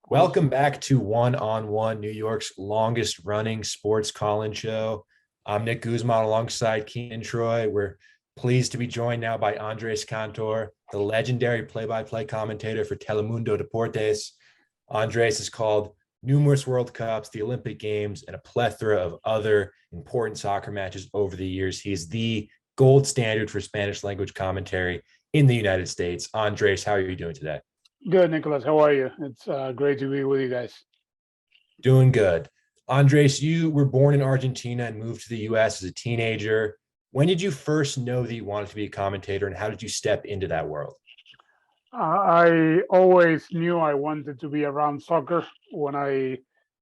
course. Welcome back to One on One, New York's longest running sports call-in show. I'm Nick Guzman alongside Keenan Troy. We're pleased to be joined now by Andres Cantor, the legendary play-by-play commentator for Telemundo Deportes. Andres has called numerous World Cups, the Olympic Games, and a plethora of other important soccer matches over the years. He is the gold standard for Spanish language commentary in the United States. Andres, how are you doing today? Good, Nicholas. How are you? It's great to be with you guys. Doing good. Andres, you were born in Argentina and moved to the US as a teenager. When did you first know that you wanted to be a commentator, and how did you step into that world? I always knew I wanted to be around soccer. When I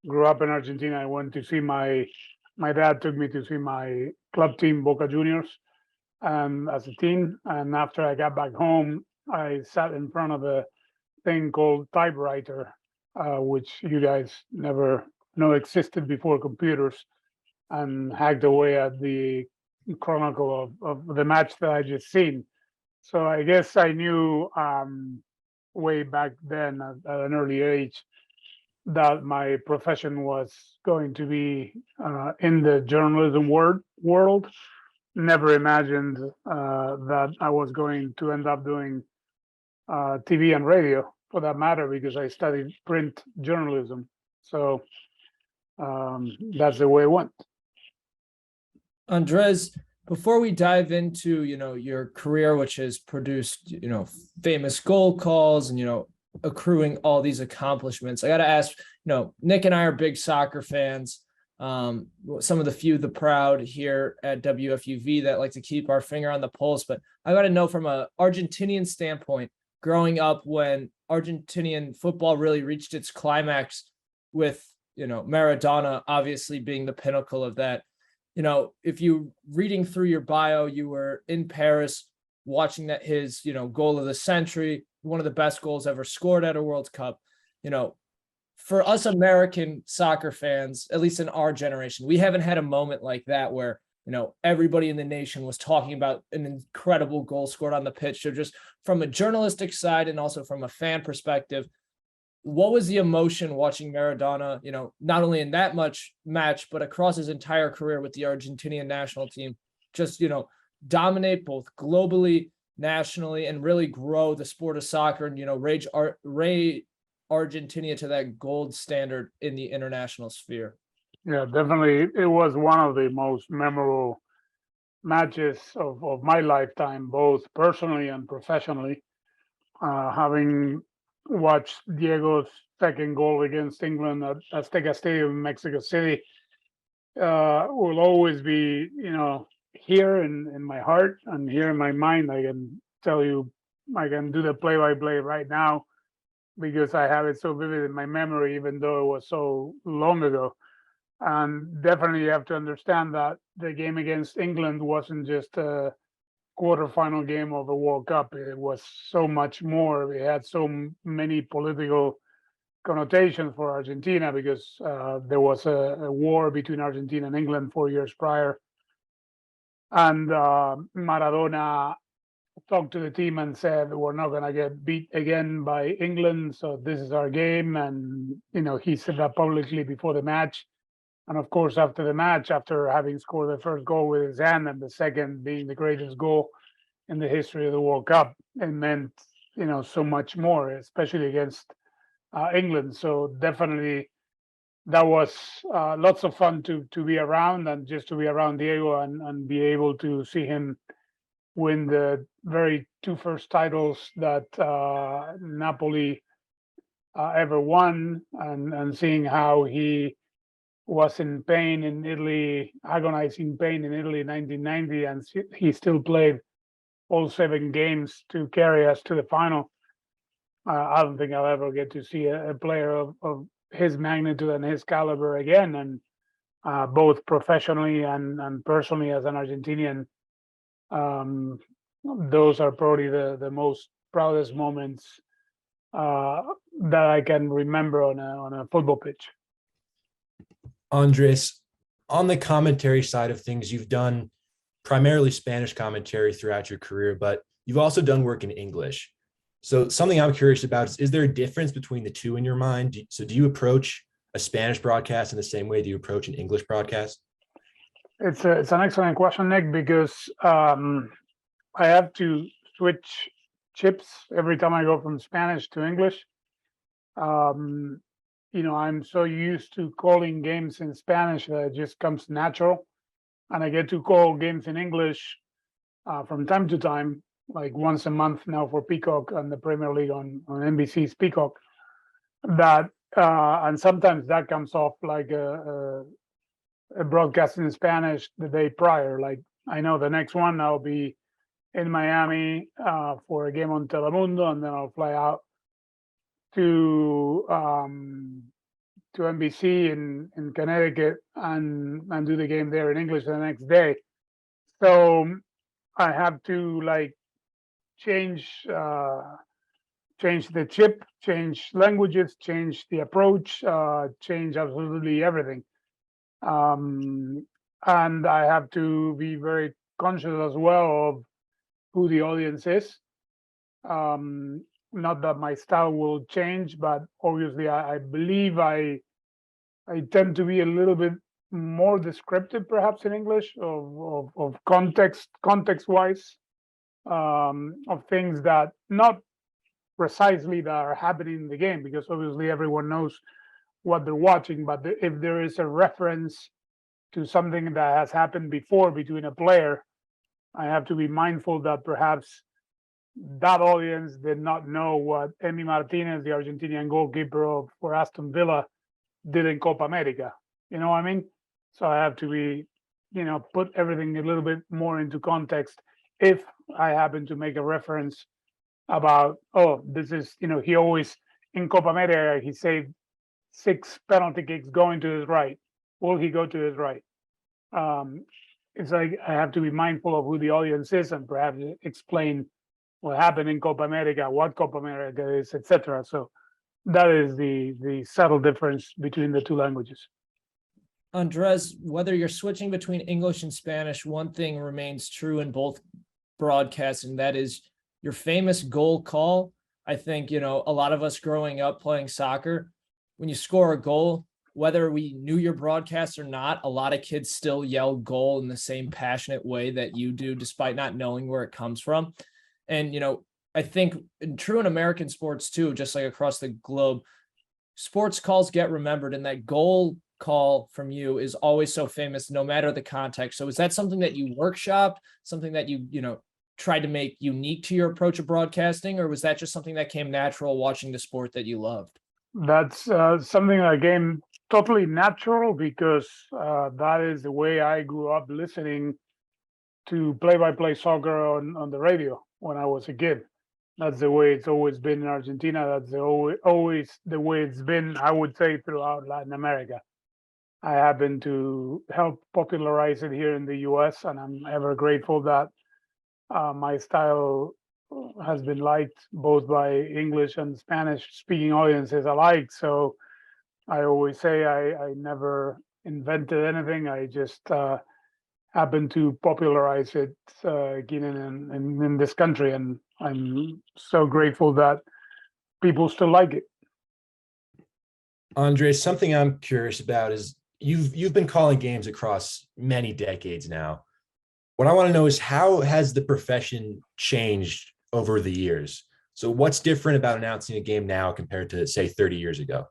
grew up in Argentina, I went to see my dad took me to see my club team, Boca Juniors, as a teen. And after I got back home, I sat in front of a thing called typewriter, which you guys never know existed before computers, and hacked away at the chronicle of the match that I just seen. So I guess I knew way back then at an early age that my profession was going to be in the journalism world. Never imagined that I was going to end up doing TV and radio, for that matter, because I studied print journalism. So that's the way it went. Andres, before we dive into, your career, which has produced, famous goal calls and, accruing all these accomplishments, I got to ask, Nick and I are big soccer fans. Some of the proud here at WFUV that like to keep our finger on the pulse. But I got to know from an Argentinian standpoint, growing up when Argentinian football really reached its climax with, Maradona obviously being the pinnacle of that. If you reading through your bio, you were in Paris watching that his, goal of the century, one of the best goals ever scored at a World Cup. For us American soccer fans, at least in our generation, we haven't had a moment like that where, everybody in the nation was talking about an incredible goal scored on the pitch. So just from a journalistic side and also from a fan perspective, what was the emotion watching Maradona, not only in that much match, but across his entire career with the Argentinian national team, just, dominate both globally, nationally, and really grow the sport of soccer and, raise Argentina to that gold standard in the international sphere? Yeah, definitely. It was one of the most memorable matches of my lifetime, both personally and professionally. Having watched Diego's second goal against England at Azteca Stadium in Mexico City will always be, here in my heart and here in my mind. I can tell you, I can do the play-by-play right now because I have it so vivid in my memory, even though it was so long ago. And definitely you have to understand that the game against England wasn't just a quarterfinal game of the World Cup. It was so much more. It had so many political connotations for Argentina because there was a war between Argentina and England 4 years prior. And Maradona talked to the team and said, "We're not going to get beat again by England, so this is our game." And, he said that publicly before the match. And of course, after the match, after having scored the first goal with his hand and the second being the greatest goal in the history of the World Cup, it meant, so much more, especially against England. So definitely that was lots of fun to be around, and just to be around Diego and be able to see him win the very two first titles that Napoli ever won, and seeing how he was in pain in Italy, agonizing pain in Italy in 1990, and he still played all 7 games to carry us to the final. I don't think I'll ever get to see a player of his magnitude and his caliber again, and both professionally and personally as an Argentinian. Those are probably the most proudest moments that I can remember on a football pitch. Andres, on the commentary side of things, you've done primarily Spanish commentary throughout your career, but you've also done work in English. So something I'm curious about is there a difference between the two in your mind? So do you approach a Spanish broadcast in the same way do you approach an English broadcast? It's an excellent question, Nick, because I have to switch chips every time I go from Spanish to English. Um, I'm so used to calling games in Spanish that it just comes natural, and I get to call games in English from time to time, like once a month now for Peacock and the Premier League on NBC's Peacock. That and sometimes that comes off like a broadcast in Spanish the day prior. Like I know the next one I'll be in Miami for a game on Telemundo, and then I'll fly out to NBC in Connecticut and do the game there in English the next day. So I have to like change change the chip, change languages, change the approach, change absolutely everything. And I have to be very conscious as well of who the audience is. Not that my style will change, but obviously I believe I tend to be a little bit more descriptive, perhaps in English, of context wise, of things that not precisely that are happening in the game, because obviously everyone knows what they're watching. But if there is a reference to something that has happened before between a player, I have to be mindful that perhaps that audience did not know what Emi Martinez, the Argentinian goalkeeper for Aston Villa, did in Copa America. You know what I mean? So I have to be, put everything a little bit more into context if I happen to make a reference about, this is, he always, in Copa America, he saved 6 penalty kicks going to his right. Will he go to his right? It's like I have to be mindful of who the audience is and perhaps explain what happened in Copa America, what Copa America is, etc. So that is the subtle difference between the two languages. Andres, whether you're switching between English and Spanish, one thing remains true in both broadcasts, and that is your famous goal call. I think, a lot of us growing up playing soccer, when you score a goal, whether we knew your broadcast or not, a lot of kids still yell goal in the same passionate way that you do, despite not knowing where it comes from. And, I think true in American sports too, just like across the globe, sports calls get remembered, and that goal call from you is always so famous, no matter the context. So is that something that you workshopped, something that you tried to make unique to your approach of broadcasting, or was that just something that came natural watching the sport that you loved? That's something that came totally natural because that is the way I grew up listening to play-by-play soccer on the radio when I was a kid. That's the way it's always been in Argentina. That's always the way it's been, I would say, throughout Latin America. I happen to help popularize it here in the US, and I'm ever grateful that my style has been liked both by English and Spanish speaking audiences alike. So I always say I never invented anything. I just happened to popularize it, Keenan, in this country. And I'm so grateful that people still like it. Andre, something I'm curious about is you've been calling games across many decades now. What I want to know is how has the profession changed over the years? So what's different about announcing a game now compared to, say, 30 years ago?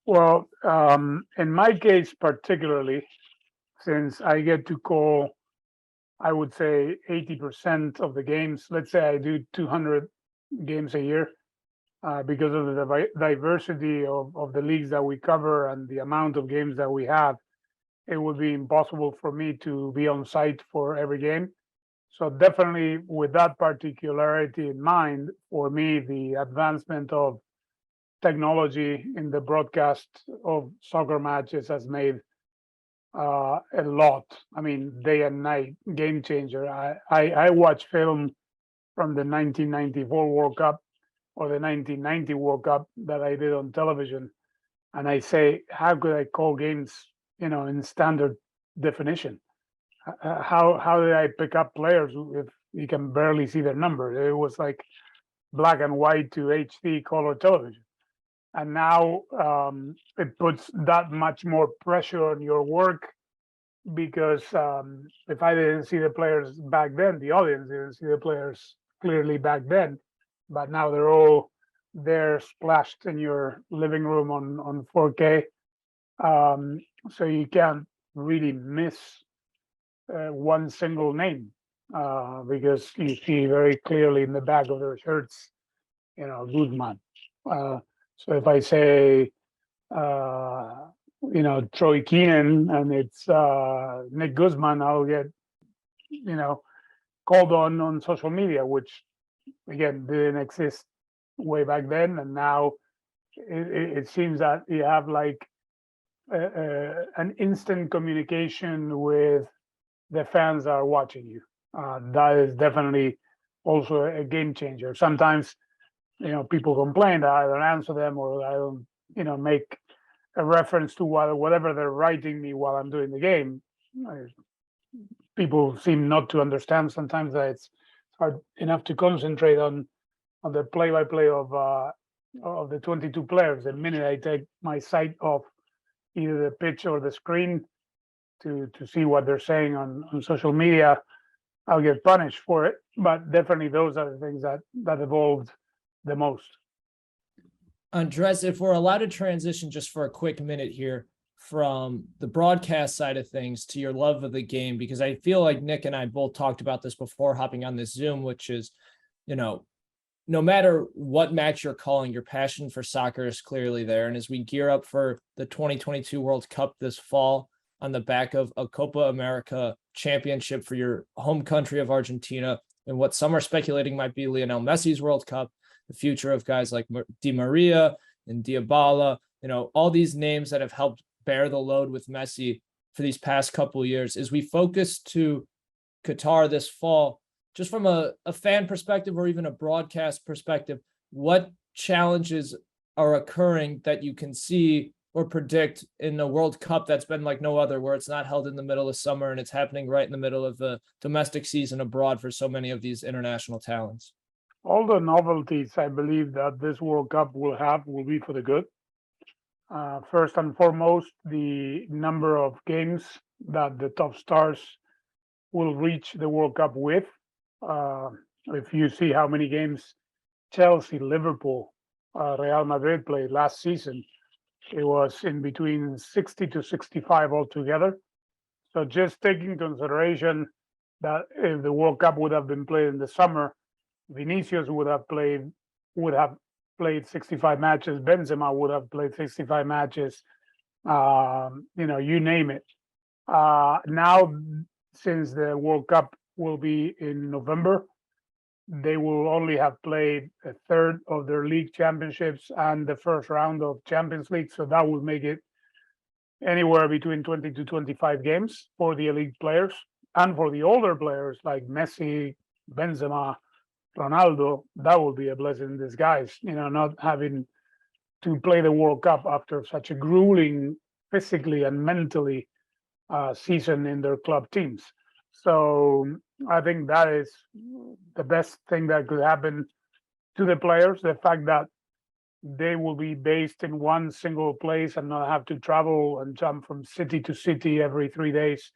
Well, in my case particularly, since I get to call, I would say 80% of the games. Let's say I do 200 games a year, because of the diversity of the leagues that we cover and the amount of games that we have. It would be impossible for me to be on site for every game. So definitely with that particularity in mind, for me, the advancement of technology in the broadcast of soccer matches has made a lot. I mean, day and night, game changer. I watch film from the 1994 World Cup or the 1990 World Cup that I did on television, and I say, how could I call games, in standard definition? How did I pick up players if you can barely see their number? It was like black and white to HD color television. And now it puts that much more pressure on your work because if I didn't see the players back then, the audience didn't see the players clearly back then, but now they're all there splashed in your living room on 4K. So you can't really miss one single name because you see very clearly in the back of their shirts, Guzman. So if I say, Troy Keenan and it's Nick Guzman, I'll get, called on social media, which again didn't exist way back then. And now it seems that you have like an instant communication with the fans that are watching you. That is definitely also a game changer. Sometimes, people complain that I don't answer them or I don't, make a reference to whatever they're writing me while I'm doing the game. People seem not to understand sometimes that it's hard enough to concentrate on the play-by-play of the 22 players. The minute I take my sight off either the pitch or the screen to see what they're saying on social media, I'll get punished for it. But definitely those are the things that evolved the most. Andres, if we're allowed to transition just for a quick minute here from the broadcast side of things to your love of the game, because I feel like Nick and I both talked about this before hopping on this Zoom, which is, no matter what match you're calling, your passion for soccer is clearly there. And as we gear up for the 2022 World Cup this fall on the back of a Copa America championship for your home country of Argentina, and what some are speculating might be Lionel Messi's World Cup, the future of guys like Di Maria and Dybala, all these names that have helped bear the load with Messi for these past couple of years. As we focus to Qatar this fall, just from a fan perspective or even a broadcast perspective, what challenges are occurring that you can see or predict in a World Cup that's been like no other, where it's not held in the middle of summer and it's happening right in the middle of the domestic season abroad for so many of these international talents? All the novelties I believe that this World Cup will be for the good. First and foremost, the number of games that the top stars will reach the World Cup with. If you see how many games Chelsea, Liverpool, Real Madrid played last season, it was in between 60 to 65 altogether. So just taking into consideration that if the World Cup would have been played in the summer, Vinicius would have played 65 matches. Benzema would have played 65 matches. You name it. Now, since the World Cup will be in November, they will only have played a third of their league championships and the first round of Champions League. So that would make it anywhere between 20 to 25 games for the elite players. And for the older players like Messi, Benzema, Ronaldo, that would be a blessing in disguise, not having to play the World Cup after such a grueling physically and mentally season in their club teams. So I think that is the best thing that could happen to the players, the fact that they will be based in one single place and not have to travel and jump from city to city every 3 days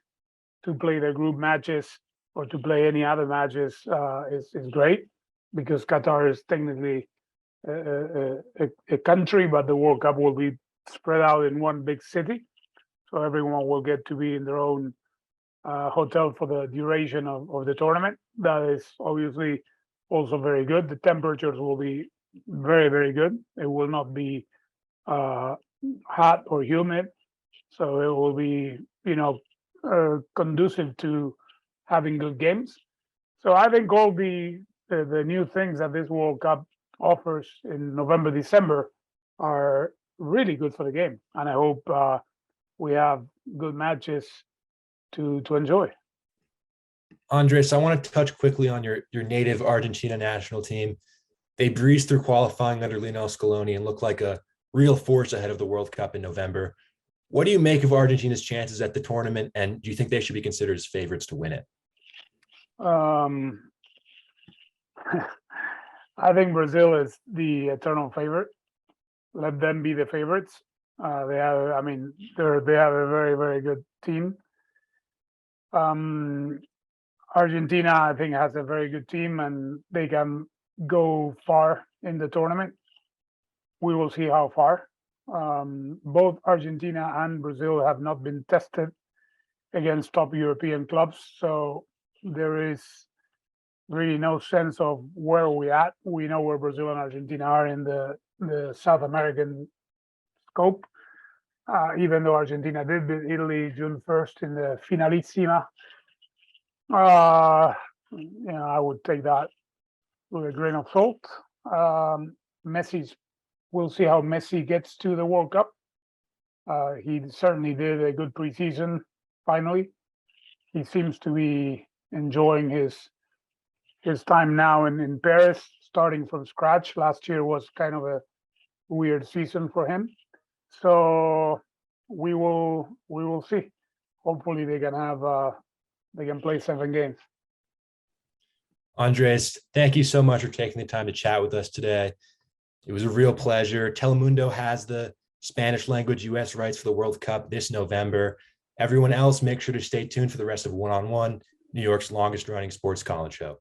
to play their group matches or to play any other matches is great, because Qatar is technically a country, but the World Cup will be spread out in one big city. So everyone will get to be in their own hotel for the duration of the tournament. That is obviously also very good. The temperatures will be very, very good. It will not be hot or humid. So it will be, conducive to having good games. So I think all the new things that this World Cup offers in November, December are really good for the game. And I hope we have good matches to enjoy. Andres, I want to touch quickly on your native Argentina national team. They breezed through qualifying under Lionel Scaloni and look like a real force ahead of the World Cup in November. What do you make of Argentina's chances at the tournament, and do you think they should be considered as favorites to win it? I think Brazil is the eternal favorite. Let them be the favorites. They have, I mean, they have a very, very good team. Argentina, I think, has a very good team, and they can go far in the tournament. We will see how far. Both Argentina and Brazil have not been tested against top European clubs, so there is really no sense of where we at. We know where Brazil and Argentina are in the South American scope, even though Argentina did beat Italy June 1st in the Finalissima. I would take that with a grain of salt. We'll see how Messi gets to the World Cup. He certainly did a good preseason. Finally, he seems to be enjoying his time now in Paris, starting from scratch. Last year was kind of a weird season for him. So we will see. Hopefully they can play 7 games. Andres, thank you so much for taking the time to chat with us today. It was a real pleasure. Telemundo has the Spanish language US rights for the World Cup this November. Everyone else, make sure to stay tuned for the rest of One on One, New York's longest running sports call-in show.